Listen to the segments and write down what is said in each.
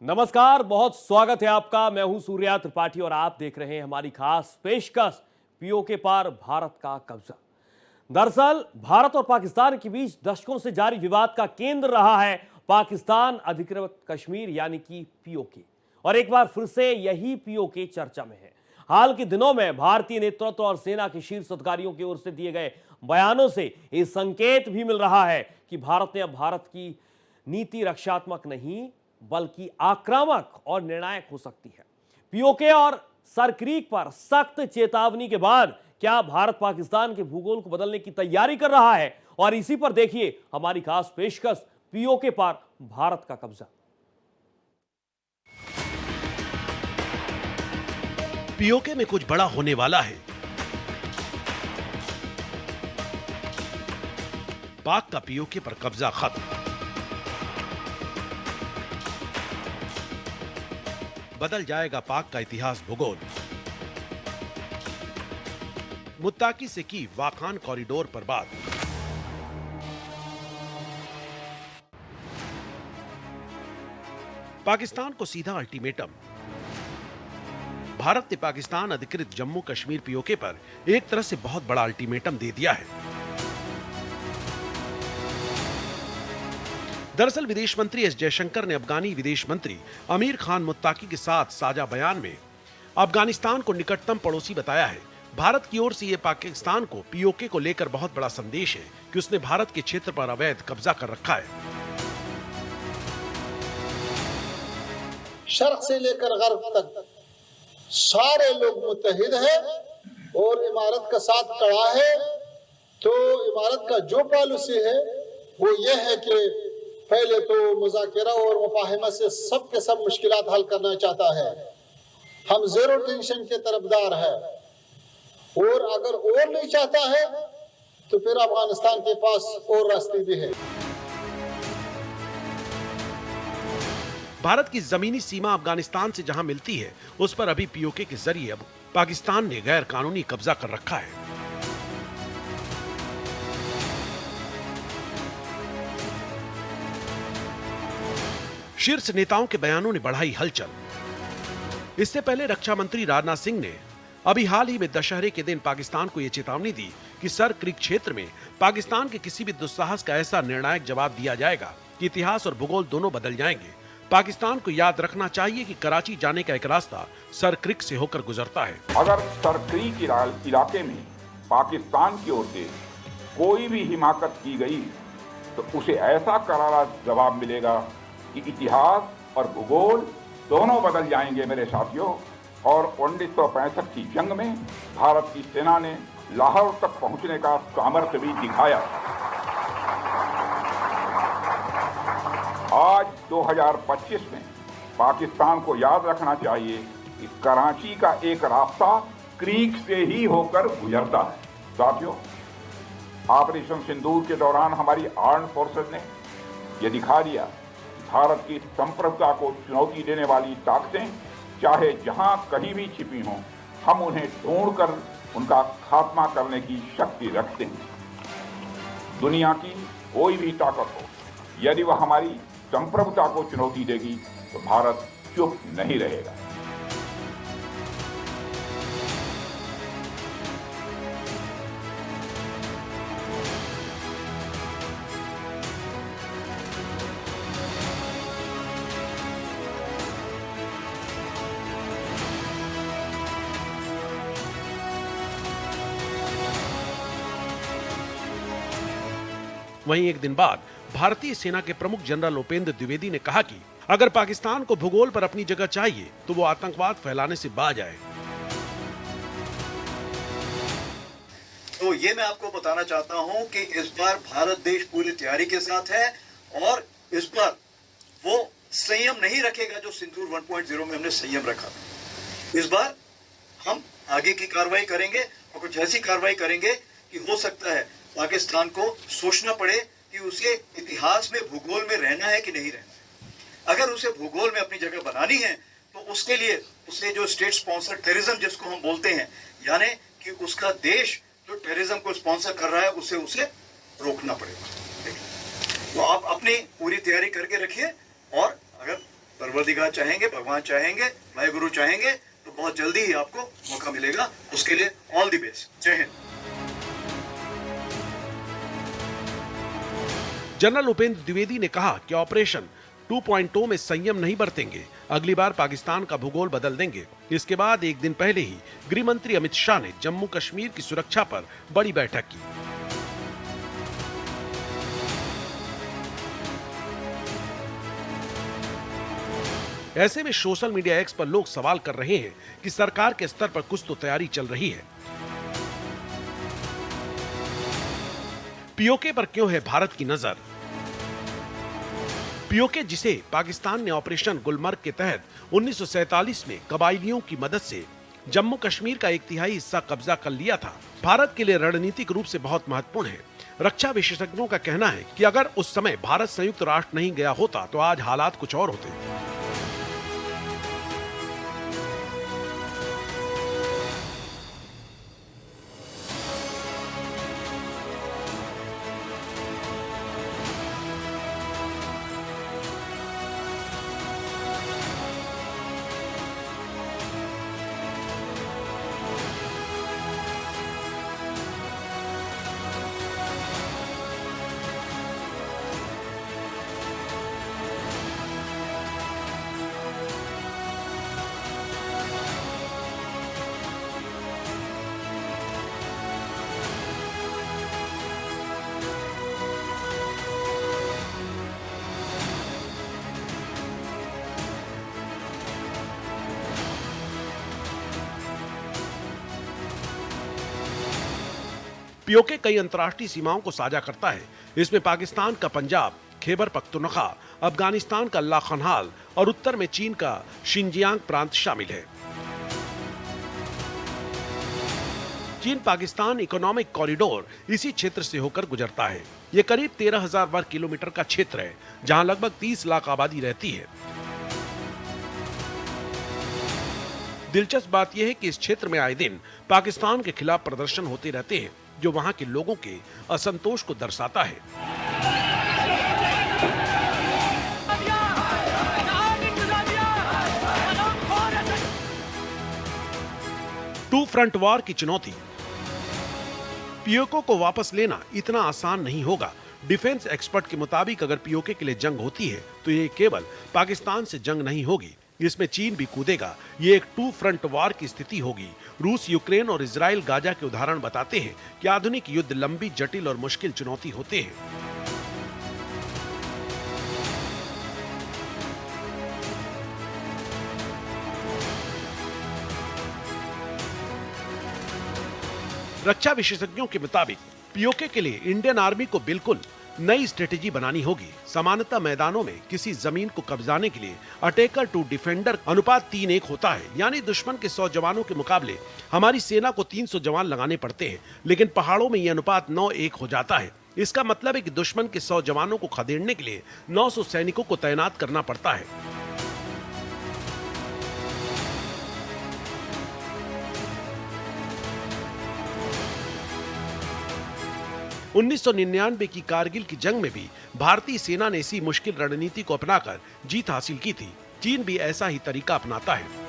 नमस्कार, बहुत स्वागत है आपका। मैं हूं सूर्या त्रिपाठी और आप देख रहे हैं हमारी खास पेशकश पीओके पर भारत का कब्जा। दरअसल भारत और पाकिस्तान के बीच दशकों से जारी विवाद का केंद्र रहा है पाकिस्तान अधिकृत कश्मीर यानी कि पीओके, और एक बार फिर से यही पीओके चर्चा में है। हाल के दिनों में भारतीय नेतृत्व और सेना के शीर्ष अधिकारियों की ओर से दिए गए बयानों से यह संकेत भी मिल रहा है कि भारत की नीति रक्षात्मक नहीं बल्कि आक्रामक और निर्णायक हो सकती है। पीओके और सरक्रीक पर सख्त चेतावनी के बाद क्या भारत पाकिस्तान के भूगोल को बदलने की तैयारी कर रहा है? और इसी पर देखिए हमारी खास पेशकश पीओके पर भारत का कब्जा। पीओके में कुछ बड़ा होने वाला है। पाक का पीओके पर कब्जा खत्म। बदल जाएगा पाक का इतिहास भूगोल। मुत्ताकी से की वाखान कॉरिडोर पर बात। पाकिस्तान को सीधा अल्टीमेटम। भारत ने पाकिस्तान अधिकृत जम्मू कश्मीर पीओके पर एक तरह से बहुत बड़ा अल्टीमेटम दे दिया है। दरअसल विदेश मंत्री एस जयशंकर ने अफगानी विदेश मंत्री अमीर खान मुत्ताकी के साथ साझा बयान में अफगानिस्तान को निकटतम पड़ोसी बताया है। भारत की ओर से यह पाकिस्तान को पीओके को लेकर बहुत बड़ा संदेश है कि उसने भारत के क्षेत्र पर अवैध कब्जा कर रखा है। शर्क से लेकर गर्ब तक सारे लोग मुत्तहिद हैं और इमारत का साथ खड़ा है। तो इमारत का जो पॉलिसी है वो ये है कि पहले तो मुज़ाकरा और मुफाहिमा से सब के सब मुश्किलात हल करना चाहता है। हम ज़ीरो टेंशन के तरफदार हैं और अगर और नहीं चाहता है तो फिर अफगानिस्तान के पास और रास्ते भी है। भारत की जमीनी सीमा अफगानिस्तान से जहां मिलती है उस पर अभी पीओके के जरिए अब पाकिस्तान ने गैर कानूनी कब्जा कर रखा है। शीर्ष नेताओं के बयानों ने बढ़ाई हलचल। इससे पहले रक्षा मंत्री राजनाथ सिंह ने अभी हाल ही में दशहरे के दिन पाकिस्तान को यह चेतावनी दी कि सरक्रीक क्षेत्र में पाकिस्तान के किसी भी दुस्साहस का ऐसा निर्णायक जवाब दिया जाएगा कि इतिहास और भूगोल दोनों बदल जाएंगे। पाकिस्तान को याद रखना चाहिए कि कराची जाने का एक रास्ता सरक्रीक से होकर गुजरता है। अगर सरक्रीक इलाके में पाकिस्तान की ओर से कोई भी हिमाकत की गई तो उसे ऐसा करारा जवाब मिलेगा कि इतिहास और भूगोल दोनों बदल जाएंगे मेरे साथियों। और 1965 की जंग में भारत की सेना ने लाहौर तक पहुंचने का सामर्थ्य भी दिखाया। आज 2025 में पाकिस्तान को याद रखना चाहिए कि कराची का एक रास्ता क्रीक से ही होकर गुजरता है। साथियों, ऑपरेशन सिंदूर के दौरान हमारी आर्म्ड फोर्सेस ने यह दिखा दिया भारत की संप्रभुता को चुनौती देने वाली ताकतें चाहे जहां कहीं भी छिपी हों, हम उन्हें ढूंढकर उनका खात्मा करने की शक्ति रखते हैं। दुनिया की कोई भी ताकत हो, यदि वह हमारी संप्रभुता को चुनौती देगी तो भारत चुप नहीं रहेगा। वहीं एक दिन बाद भारतीय सेना के प्रमुख जनरल उपेंद्र द्विवेदी ने कहा कि अगर पाकिस्तान को भूगोल पर अपनी जगह चाहिए तो वो आतंकवाद फैलाने से बाज आए। तो ये मैं आपको बताना चाहता हूं कि इस बार भारत देश पूरी तैयारी के साथ है और इस बार वो संयम नहीं रखेगा जो सिंदूर 1.0 में हमने संयम रखा। इस बार हम आगे की कार्रवाई करेंगे और कुछ ऐसी कार्रवाई करेंगे कि हो सकता है पाकिस्तान को सोचना पड़े कि उसे इतिहास में भूगोल में रहना है कि नहीं रहना है। अगर उसे भूगोल में अपनी जगह बनानी है तो उसके लिए उसे जो स्टेट स्पॉन्सर टेररिज्म जिसको हम बोलते हैं, यानी कि उसका देश जो टेररिज्म को स्पॉन्सर कर रहा है उसे रोकना पड़ेगा। तो आप अपनी पूरी तैयारी करके रखिए और अगर परवरदिगार चाहेंगे, भगवान चाहेंगे, वाहेगुरु चाहेंगे तो बहुत जल्दी ही आपको मौका मिलेगा। उसके लिए ऑल द बेस्ट। जय हिंद। जनरल उपेंद्र द्विवेदी ने कहा कि ऑपरेशन 2.0 में संयम नहीं बरतेंगे, अगली बार पाकिस्तान का भूगोल बदल देंगे। इसके बाद एक दिन पहले ही गृह मंत्री अमित शाह ने जम्मू कश्मीर की सुरक्षा पर बड़ी बैठक की। ऐसे में सोशल मीडिया एक्स पर लोग सवाल कर रहे हैं कि सरकार के स्तर पर कुछ तो तैयारी चल रही है। पीओके पर क्यों है भारत की नजर? पीओके, जिसे पाकिस्तान ने ऑपरेशन गुलमर्ग के तहत 1947 में कबायलियों की मदद से जम्मू कश्मीर का 1/3 हिस्सा कब्जा कर लिया था, भारत के लिए रणनीतिक रूप से बहुत महत्वपूर्ण है। रक्षा विशेषज्ञों का कहना है कि अगर उस समय भारत संयुक्त राष्ट्र नहीं गया होता तो आज हालात कुछ और होते। पीओके कई अंतर्राष्ट्रीय सीमाओं को साझा करता है। इसमें पाकिस्तान का पंजाब, खैबर पख्तूनख्वा, अफगानिस्तान का लाखनहाल और उत्तर में चीन का शिनजियांग प्रांत शामिल है। चीन पाकिस्तान इकोनॉमिक कॉरिडोर इसी क्षेत्र से होकर गुजरता है। यह करीब 13,000 वर्ग किलोमीटर का क्षेत्र है, जहां लगभग 30 लाख आबादी रहती है। दिलचस्प बात यह है कि इस क्षेत्र में आए दिन पाकिस्तान के खिलाफ प्रदर्शन होते रहते हैं, जो वहां के लोगों के असंतोष को दर्शाता है। टू फ्रंट वॉर की चुनौती। पीओके को वापस लेना इतना आसान नहीं होगा। डिफेंस एक्सपर्ट के मुताबिक अगर पीओके के लिए जंग होती है तो ये केवल पाकिस्तान से जंग नहीं होगी, इसमें चीन भी कूदेगा। ये एक 2 फ्रंट वॉर की स्थिति होगी। रूस, यूक्रेन और इजराइल गाजा के उदाहरण बताते हैं कि आधुनिक युद्ध लंबी, जटिल और मुश्किल चुनौती होते हैं। रक्षा विशेषज्ञों के मुताबिक पीओके के लिए इंडियन आर्मी को बिल्कुल नई स्ट्रेटेजी बनानी होगी। सामान्यतः मैदानों में किसी जमीन को कब्जाने के लिए अटैकर टू डिफेंडर अनुपात 3:1 होता है, यानी दुश्मन के 100 जवानों के मुकाबले हमारी सेना को 300 जवान लगाने पड़ते हैं। लेकिन पहाड़ों में यह अनुपात 9:1 हो जाता है। इसका मतलब है कि दुश्मन के 100 जवानों को खदेड़ने के लिए 900 सैनिकों को तैनात करना पड़ता है। – 1999 की कारगिल की जंग में भी भारतीय सेना ने इसी मुश्किल रणनीति को अपनाकर जीत हासिल की थी। चीन भी ऐसा ही तरीका अपनाता है। –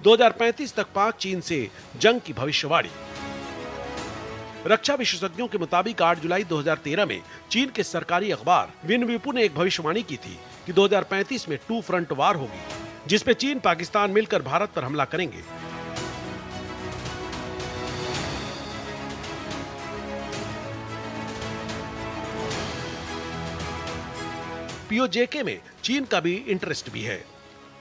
2035 तक पाक चीन से जंग की भविष्यवाणी। रक्षा विशेषज्ञों के मुताबिक 8 जुलाई 2013 में चीन के सरकारी अखबार विनविपू ने एक भविष्यवाणी की थी कि 2035 में 2 फ्रंट वार होगी, जिसमें चीन पाकिस्तान मिलकर भारत पर हमला करेंगे। पीओके में चीन का भी इंटरेस्ट भी है।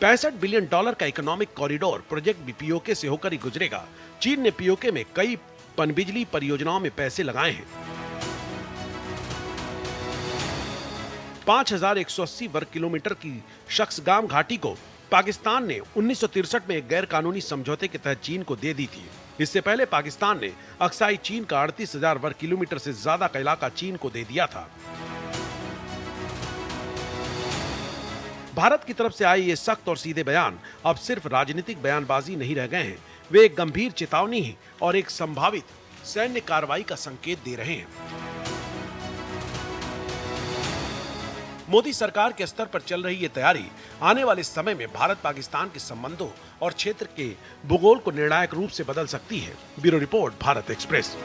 65 बिलियन डॉलर का इकोनॉमिक कॉरिडोर प्रोजेक्ट भी पीओके से होकर ही गुजरेगा। चीन ने पीओके में कई पनबिजली परियोजनाओं में पैसे लगाए हैं। 5180 वर्ग किलोमीटर की शख्सगाम घाटी को पाकिस्तान ने 1963 में एक गैर कानूनी समझौते के तहत चीन को दे दी थी। इससे पहले पाकिस्तान ने अक्साई चीन का 38,000 वर्ग किलोमीटर से ज्यादा का इलाका चीन को दे दिया था। भारत की तरफ से आए ये सख्त और सीधे बयान अब सिर्फ राजनीतिक बयानबाजी नहीं रह गए हैं, वे एक गंभीर चेतावनी है और एक संभावित सैन्य कार्रवाई का संकेत दे रहे हैं। मोदी सरकार के स्तर पर चल रही ये तैयारी आने वाले समय में भारत पाकिस्तान के संबंधों और क्षेत्र के भूगोल को निर्णायक रूप से बदल सकती है। Bureau report, Bharat express.